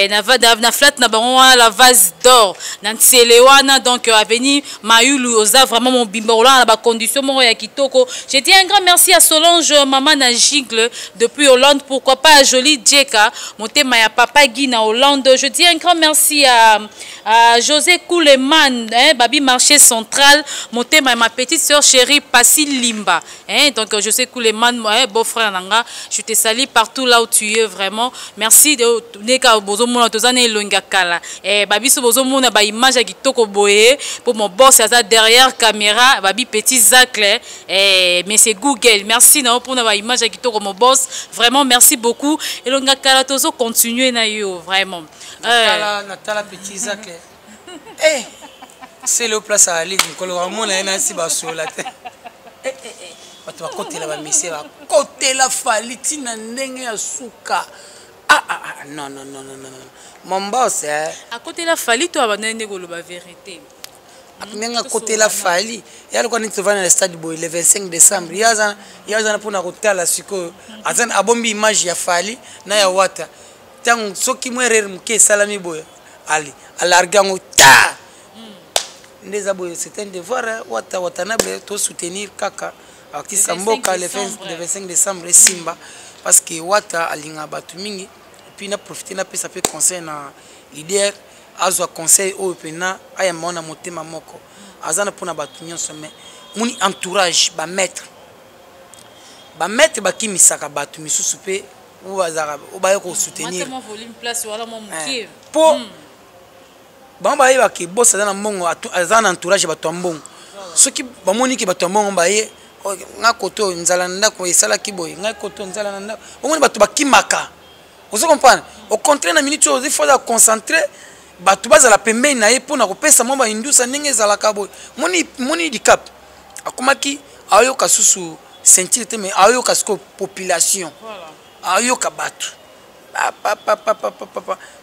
na flat na bango la vase d'or na tselewana donc avenue Mayulu oza vraiment mon bimbola na ba condition mo ya kitoko. Je dis un grand merci à Solange maman na Gigle depuis Hollande, pourquoi pas à Jolie Djeka motema ya papa Guy na Hollande. Je dis un grand merci à José Kouleman hein babi marché central motema ma petite sœur chérie Passi Limba hein donc José Kouleman beau frère nanga. Je te salue partout là où tu es vraiment. Merci de neka bozo mona tozane longa kala. Babi so bozo mona ba image ya kitoko boye pour mon boss asa derrière caméra babi petit Zacle mais c'est Google. Merci na pour na ba image ya kitoko mon boss. Vraiment merci beaucoup et longa kala tozo continuer na yo vraiment. Natala petit Zacle. C'est le place à aller Nicolo Ramona na si ba so la tête. Bato côté la monsieur va côté la faliti na ndenge ya suka non mon boss à côté la fali toi abandonner ko la vérité ndenge côté la fali ya ko ni tovana le stade boy le 25 décembre yaza na pona kotala siko azana abombi image ya fali na ya wata tangu soki mwerere mke salami boy ali alargango ta ndeza boy c'est un devoir wata na to soutenir kaka Akisa mboka le 25 décembre Simba parce que wata alinga batu mingi et puis na profiter na pesa pe conseil na leader azwa conseil o pena aya mona motema moko azana pona batu nyonso mais muni entourage ba maître bakimisaka batu misusu pe ou bazara o ba ko soutenir volume place wala mo mukie po bamba yeba ki boss azana mbongo azana entourage batu mbongo soki bamoni ki batu mbongo baye nga koto nzala ndako esala kiboy nga koto nzala ndako omoni bato bakimaka vous comprenez au contraire na minute il faut concentrer bato bazala pembeni na ye pona kopesa mo ba indusa ndenge ezala kaboy moni di cap akomaki ayo kasusu sentir te mais ayoka siko population ayoka bato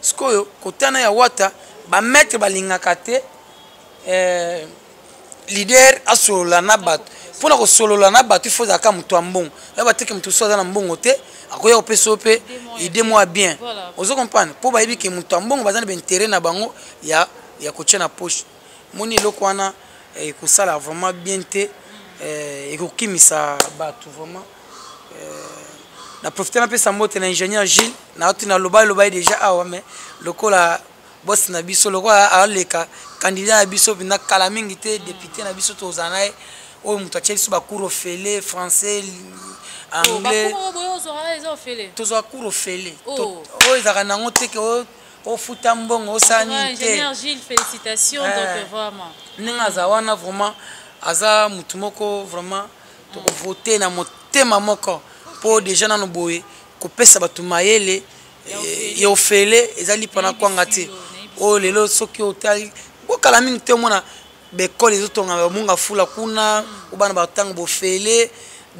sikoyo kotana ya wata bametre balingaka te leader asolola na bato mpona kosolola na bato ifo ezalaka moto ya mbongo yaba teke moto so aza na mbongo te akoya kopesa mpe ide mwa bien ozo comprendre mpo bayebi ke moto ya mbongo baza na baintere na bango ya kotia na poche moni eloko wana ekosala vraiment bien te ekokimisa bato vraiment na profiter napesa mbote na ingénieur Gilles naoti na lobai déjà awa mais lokola boss na biso lokola aleka candidat na biso na kala mingi te député na biso tozana naye oyo moto atia biso bacours ofele français anglais tozwa cours ofele oyo ezalaka nango te ke ofuta mbongo osani te ingénieur Gilles félicitations donc vraiment ndenge aza wana vraiment aza mutu moko vraiment tokovote na motema moko mpo déjà nano boye kopesa bato mayele ya ofele ezali mpona kwanga te oyo lelo soki otali bokala mingi te omona bekole ezotonga bamunga fula kuna obana batango bofele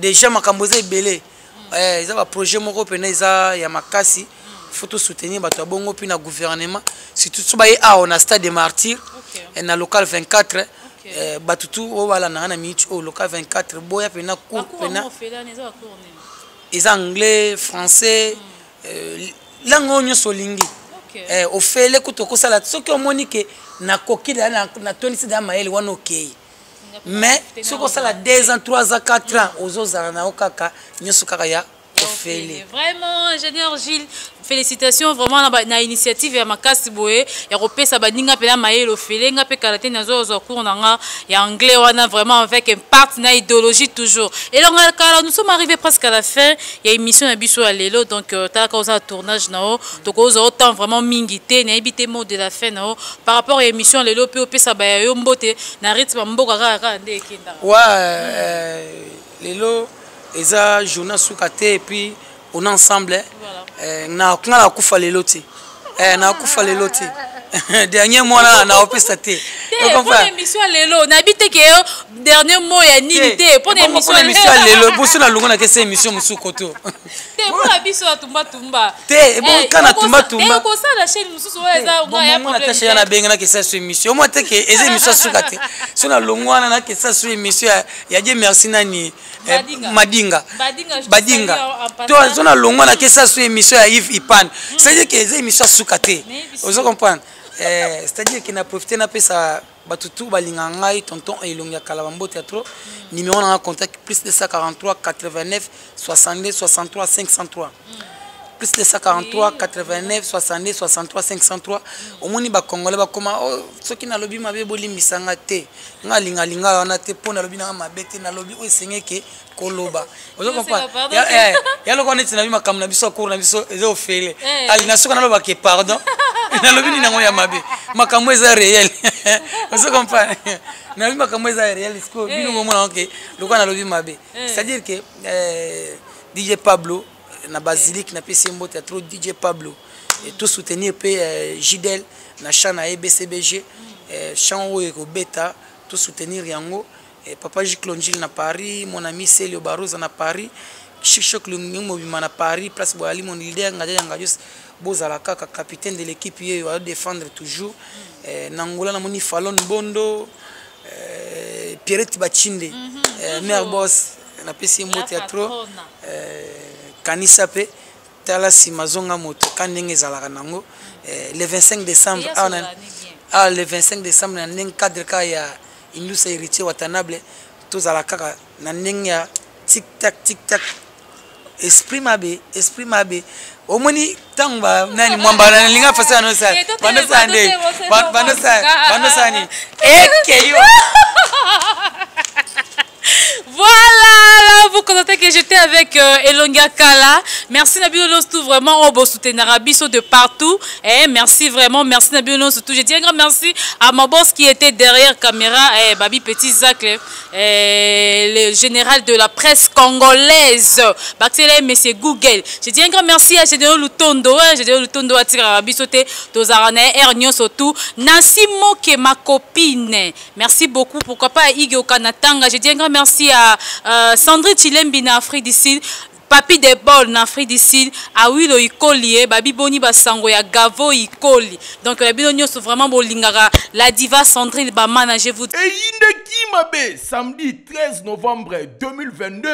déjà makambo eza ebele eza baprojet moko mpena eza ya makasi faut soutenir bato ya bongo mpe na gouvernement surtout so baye awa na stade de martyr na local 24 batutu oyo balandanga na minute oyo local 24 boya mpena cour mpena eza anglais français langue oyo nyonso olingi ofele kuta okosala soki omoni ke nakoki na tonisi da mayele wana okei mais soki osala 2 ans 3 ans 4 ans ozozala nao kaka nyonso kaka ya ofele. Vraiment ingénieur Gilles félicitations vraiment na initiative ya makasi boye ya kopesa baninga pela mayele ofele nga pe karaté nazo zo cours nanga ya anglais wana vraiment avec impact na idéologie toujours. Et donc nous sommes arrivés presque à la fin ya émission na biso ya lelo donc ta cause tournage nao donc autant vraiment mingité na ebité mot de la fin nao par rapport à émission lelo pe opesa ba yo mbote na rythme mboka kaka nde kinda. Lelo eza journée soukate et puis on est ensemble na kungala kufa lelo te na kufa lelo te dernier mois na opesa te pour l'émission lelo na bité que dernier mot ya nini te pour l'émission lelo bosu na lungo na kese émission musukoto te pour la biso tumba tumba te bon kana tumba tumba ko ça la chaîne mususu eza ya problème na chaîne na benga na kese so émission moi te que eza émission soukate so na lungo na kese so émission ya Dieu merci nani Madinga toi zona longo na kesa so émission ya Yves Ipan c'est-à-dire que eza émission soukate vous comprenez c'est-à-dire qu'il n'a profité na pesa batutu balinga ngai tonton elongia kala bambo théâtre numéro na contact plus de 143 89 62 63 503 plus de 143 89 62 63 503 omoni ba congolais ba koma soki na lobi mabe bolimbisanga te nga linga linga wana te pona lobi na mabete na lobi o sengeke koloba ozo comprendre ya loko neti na bima kamna biso cour na biso ezo ofele ali na soka na loba ke pardon na lobi ni nango ya mabe makambo eza réel ozo comprendre na bima makambo eza réel sko bino mona ok loko na lobi mabe c'est à dire que DJ Pablo na Basilique na PCMO théâtre DJ Pablo et tout soutenir pe Gidel na chana EBCBG chant ko beta tout soutenir yango papa Jiklonjil na Paris mon ami Celio Baroza na Paris Chichok Lungu Mobima na Paris place Boali mon leader ngaja ngajos bozala kaka capitaine de l'équipe ye va défendre toujours nangola na moni Fallon Bondo Pierrette Bachinde maire boss na PCMO théâtre Kanisa pe tala si mazonga moto kanenge zalaka nango le 25 décembre le 25 décembre na ning cadre ka ya Inusa héritier Watanabe to zalaka na ning ya tic tac esprit mabe omoni tamba nani mwamba na linga fasa no sa bando sa ni ekeyo. Voilà, vous constatez que j'étais avec Elongia Kala. Merci Nabiolos tout vraiment au beau soutenir Abisso de partout. Et merci vraiment, merci Nabiolos tout. Je dis un grand merci à ma boss qui était derrière caméra, Babi Petit Zach, le général de la presse congolaise. Baxele monsieur Google. Je dis un grand merci à Général Lutondo, Général Lutondo à tirer Abisso te Tozarane Ernio surtout. Nancy Moke ma copine. Merci beaucoup. Pourquoi pas Igio Kanatanga. Je dis un grand merci à Sandrine Chilembi na Afrique du Sud, Papi de Bol na Afrique du Sud, Awilo Ikoli, Babi Boni Basango ya Gavo Ikoli. Donc la bino nyonso vraiment bolingara la diva Sandrine ba manager vous. Et Inde Kimabe, samedi 13 novembre 2022,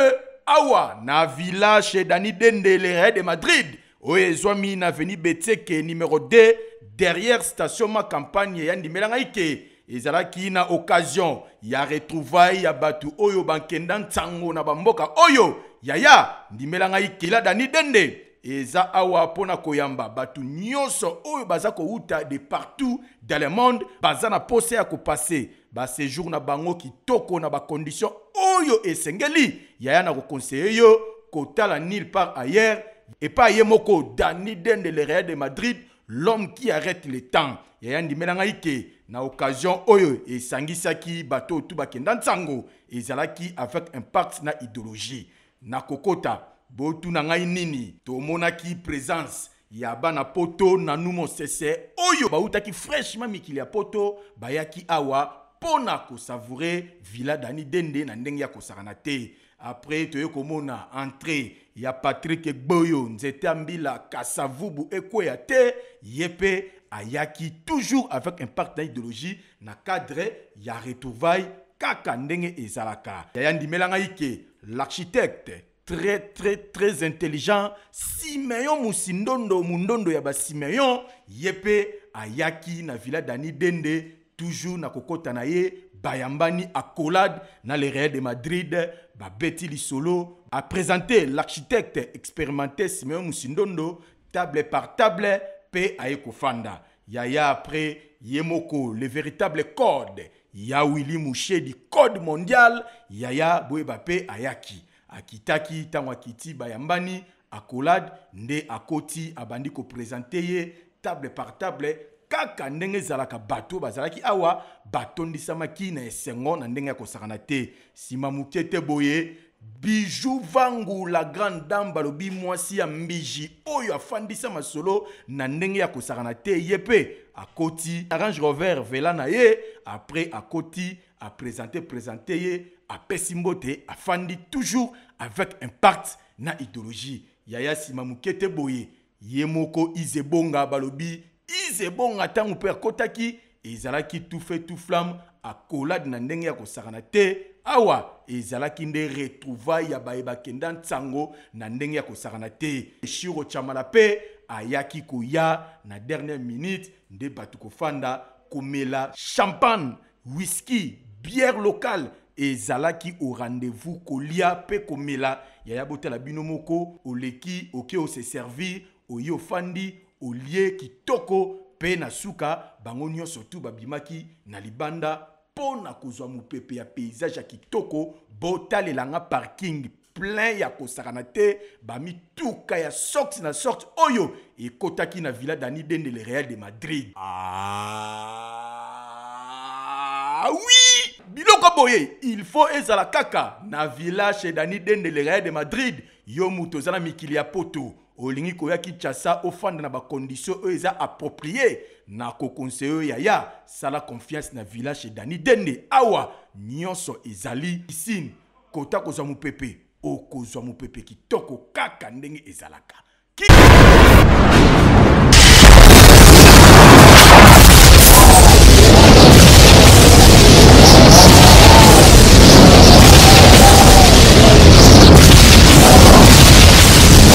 awa na villa chez Dani Dende le de Madrid. Oezwami na veni Beteke numéro 2 derrière station ma campagne yandi melangaike. Ezalaki na occasion ya retrouvaille ya batu oyo bankenda ntango na bamboka oyo yaya ndimelangaike la Dani Dende. Eza awa pona koyamba batu nyonso oyo baza kouta de partout dans le monde baza na pose ya kopase ba séjour na bango kitoko na ba condition oyo esengeli yaya na ko conseiller yo kotala nulle part ailleurs et pas yemoko Dani Dende le Real de Madrid, l'homme qui arrête le temps. Yaya ndimelangaike na occasion oyo esangisaki bato tout bakenda ntango ezalaki avec impact na idéologie na kokota botu na ngai nini tomonaki présence ya bana poto na numo sese oyo bautaki fraîchement mikili ya poto bayaki awa pona ko savourer villa Dani Dende na ndenge ya kosakana te. Après toyo komona entrée ya Patrick Boyo nzete ambila kasavubu ekweya te yepe ayaki toujours avec impact d'idéologie na cadre ya retrouvaille kaka ndenge ezalaka. Yaya ndimelangaike l'architecte très intelligent Simeon Musindondo mundondo ya ba Simeon yepe ayaki na villa Dani Dende toujours na kokota na ye bayambani accolade na le Real de Madrid ba beti li solo a présenté l'architecte expérimenté Simeon Musindondo table par table pe aye kofanda. Yaya après yemoko le véritable code ya Willy Mouché du code mondial yaya boyeba pe ayaki akitaki tango akiti bayambani accolade nde akoti abandi ko présenter ye table par table kaka ndenge zalaka bato bazalaki awa batondisamaki na esengo na ndenge ya kosakana te sima mukete boye Bijou Vangu la grande dame balobi mwasi ya mbiji oyo afandisa masolo na ndenge ya kosakana te yepe akoti Range Rover vela na ye après akoti a présenté ye a pesimbote afandi toujours avec impact na idéologie yaya sima mukete boye yemoko izebonga balobi izebonga tangu pe akotaki ezalaki tout fait tout flamme accolade na ndenge ya kosakana te awa ezalaki nde retrouvaille ya bayeba kenda ntango na ndenge ya kosakana te Shiro Chamala pe ayaki koya na dernière minute nde batu kofanda komela champagne whisky bière locale ezalaki au rendez-vous kolia pe komela yaya botela bino moko oleki oke o se servir oyo fandi olie kitoko pe na suka bango nyonso tu babimaki na libanda pona kozwa mupepe ya paysage ya kitoko botalelanga parking plein ya kosakana te bamituka ya sorte na sorte oyo ekotaki na villa Dani Dende le Real de Madrid. Ah oui, biloko boye il faut ezala kaka na villa chez Dani Dende le Real de Madrid yo muto zana mikili ya poto olingi koya Kinshasa ofanda na ba condition eux eza approprié na ko conseiller yaya sala confiance na villa chez Dani Dende awa nyonso ezali piscine kota kozwa mupepe okozwa mupepe kitoko kaka ndenge ezalaka.